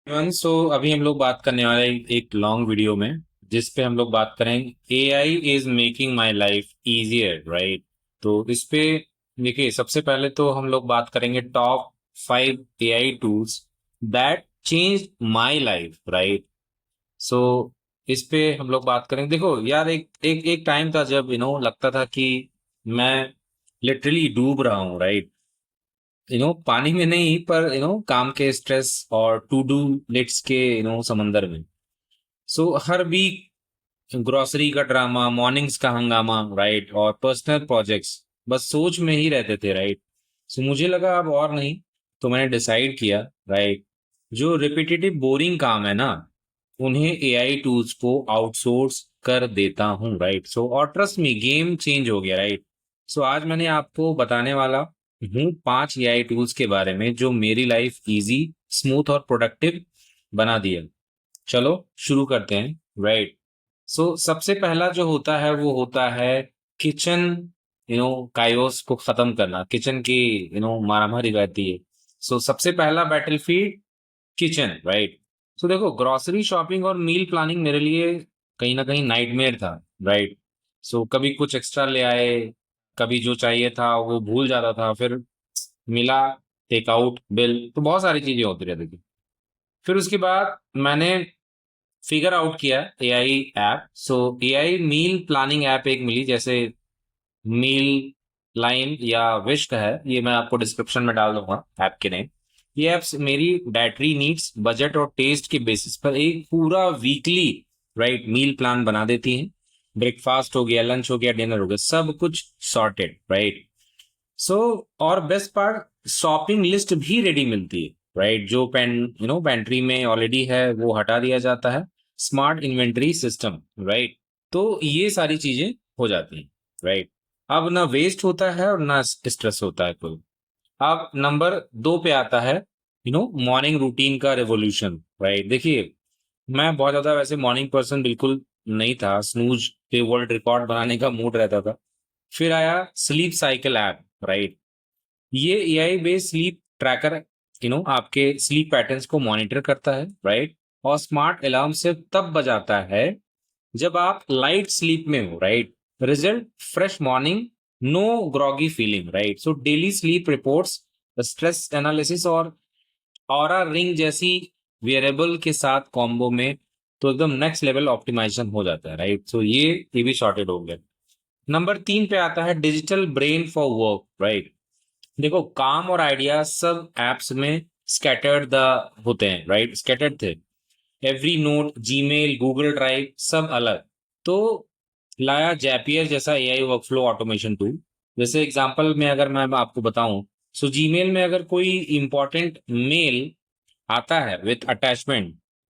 सो अभी हम लोग बात करने वाले हैं एक लॉन्ग वीडियो में जिस पे हम लोग बात करेंगे AI is making my life easier, right. तो इस पे देखिए, सबसे पहले तो हम लोग बात करेंगे top 5 AI tools that change my life, right. So इस पे हम लोग बात करेंगे। देखो यार, एक एक एक टाइम था जब लगता था कि मैं लिटरली डूब रहा हूँ, राइट। पानी में नहीं, पर काम के स्ट्रेस और टू डू लिट्स के समंदर में। सो हर वीक ग्रोसरी का ड्रामा, मॉर्निंग्स का हंगामा, राइट, और पर्सनल प्रोजेक्ट्स बस सोच में ही रहते थे, राइट। सो मुझे लगा अब और नहीं, तो मैंने डिसाइड किया, राइट, जो रिपीटेटिव बोरिंग काम है ना, उन्हें एआई टूल्स को आउटसोर्स कर देता हूँ, राइट। सो और ट्रस्ट मी, गेम चेंज हो गया, राइट। सो आज मैंने आपको बताने वाला हूँ 5 एआई टूल्स के बारे में जो मेरी लाइफ इजी, स्मूथ और प्रोडक्टिव बना दिया। चलो शुरू करते हैं, राइट। सो सबसे पहला जो होता है वो होता है किचन कायोस को खत्म करना। किचन की मारामारी रहती है। सो सबसे पहला बैटलफील्ड किचन, राइट। सो देखो, ग्रोसरी शॉपिंग और मील प्लानिंग मेरे लिए कहीं ना कहीं नाइटमेयर था, राइट। सो कभी कुछ एक्स्ट्रा ले आए, कभी जो चाहिए था वो भूल जाता था, फिर मिला टेक आउट बिल, तो बहुत सारी चीजें होती रहती थी। फिर उसके बाद मैंने फिगर आउट किया AI app. So AI meal planning app एक मिली, जैसे मील लाइन या विश है, ये मैं आपको डिस्क्रिप्शन में डाल दूंगा ऐप के नेम। ये एप्स मेरी डाइटरी नीड्स, बजट और टेस्ट के बेसिस पर एक पूरा वीकली, राइट, मील प्लान बना देती हैं। ब्रेकफास्ट हो गया, लंच हो गया, डिनर हो गया, सब कुछ सॉर्टेड, राइट। सो और बेस्ट पार्ट, शॉपिंग लिस्ट भी रेडी मिलती है, राइट। जो पेंट्री में ऑलरेडी है वो हटा दिया जाता है। Smart inventory system, right. तो ये सारी चीजें हो जाती हैं, राइट। अब ना वेस्ट होता है और ना स्ट्रेस होता है कोई। अब नंबर 2 पे आता है मॉर्निंग रूटीन का रेवोल्यूशन, राइट। देखिए, मैं बहुत ज्यादा वैसे मॉर्निंग पर्सन बिल्कुल नहीं था। स्नूज पे वर्ल्ड रिकॉर्ड बनाने का मूड रहता था। फिर आया स्लीप साइकिल ऐप, राइट। ये एआई बेस्ड स्लीप ट्रैकर आपके स्लीप पैटर्न्स को मॉनिटर करता है, राइट। और स्मार्ट अलार्म से तब बजाता है जब आप लाइट स्लीप में हो, right. Result, fresh morning, no groggy feeling, right. So daily sleep reports, stress analysis और ऑरा रिंग जैसी वेरिएबल के साथ कॉम्बो में, तो एकदम नेक्स्ट लेवल ऑप्टिमाइजेशन हो जाता है, राइट। सो ये भी सॉर्टेड हो गया। नंबर 3 पे आता है digital brain for work, right. देखो, काम और आइडिया सब एप्स में स्कैटर्ड द होते हैं, राइट, स्कैटर्ड थे। Every note, Gmail, Google drive सब अलग। तो लाया जैपियर जैसा एआई वर्कफ्लो ऑटोमेशन टूल। जैसे एग्जांपल में अगर मैं आपको बताऊं, सो जीमेल में अगर कोई इंपॉर्टेंट मेल आता है विथ अटैचमेंट,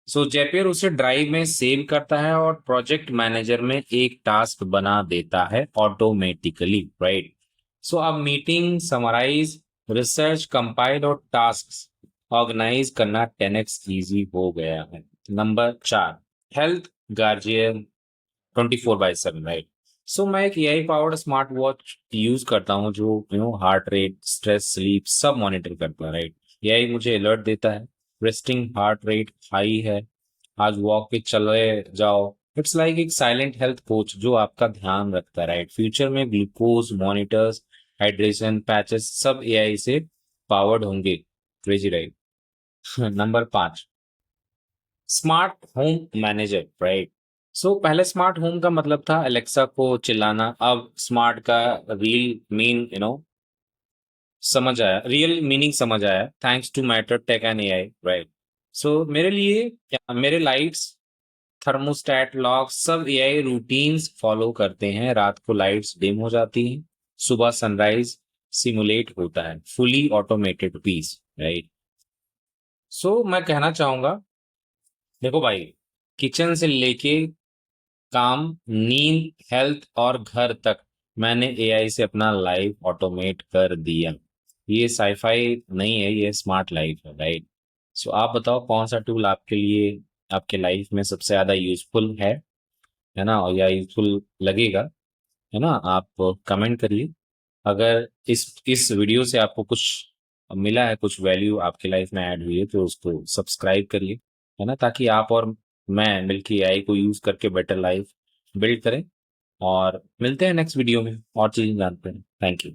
सो जैपियर उसे ड्राइव में सेव करता है और प्रोजेक्ट मैनेजर में एक टास्क बना देता है ऑटोमेटिकली, राइट। सो अब मीटिंग, समराइज, रिसर्च, कंपाइल और टास्क ऑर्गेनाइज करना 10x इजी हो गया है। Number 4, health guardian 24/7, right. So मैं एक AI powered smart watch use करता हूँ जो हार्ट रेट, स्ट्रेस, स्लीप सब मॉनिटर करता है, राइट। एआई मुझे अलर्ट देता है, रेस्टिंग हार्ट रेट हाई है, आज वॉक पे चले जाओ। इट्स लाइक एक साइलेंट हेल्थ कोच जो आपका ध्यान रखता है, राइट। फ्यूचर में ग्लूकोज मॉनिटर्स, हाइड्रेशन पैचेस सब एआई से पावर्ड होंगे। Crazy, right. Number 5, smart home manager, right. So पहले स्मार्ट होम का मतलब था अलेक्सा को चिल्लाना। अब स्मार्ट का रियल मीनिंग समझ आया, thanks to matter tech and AI, right. So मेरे लिए मेरे लाइट्स, थर्मोस्टेट, लॉक सब एआई रूटीन्स फॉलो करते हैं। रात को लाइट्स डिम हो जाती हैं, सुबह सनराइज सिमुलेट होता है, fully automated piece, right. So मैं कहना चाहूंगा, देखो भाई, किचन से लेके काम, नींद, हेल्थ और घर तक मैंने एआई से अपना लाइफ ऑटोमेट कर दिया। ये साईफाई नहीं है, ये स्मार्ट लाइफ है, राइट। सो आप बताओ कौन सा टूल आपके लिए, आपके लाइफ में सबसे ज्यादा यूजफुल है ना, और या यूजफुल लगेगा, है ना। आप कमेंट करिए। अगर इस वीडियो से आपको कुछ मिला है, कुछ वैल्यू आपकी लाइफ में ऐड हुई है, तो उसको सब्सक्राइब करिए, है ना, ताकि आप और मैं मिलकर एआई को यूज करके बेटर लाइफ बिल्ड करें। और मिलते हैं नेक्स्ट वीडियो में और चीजें जानते हैं। Thank you.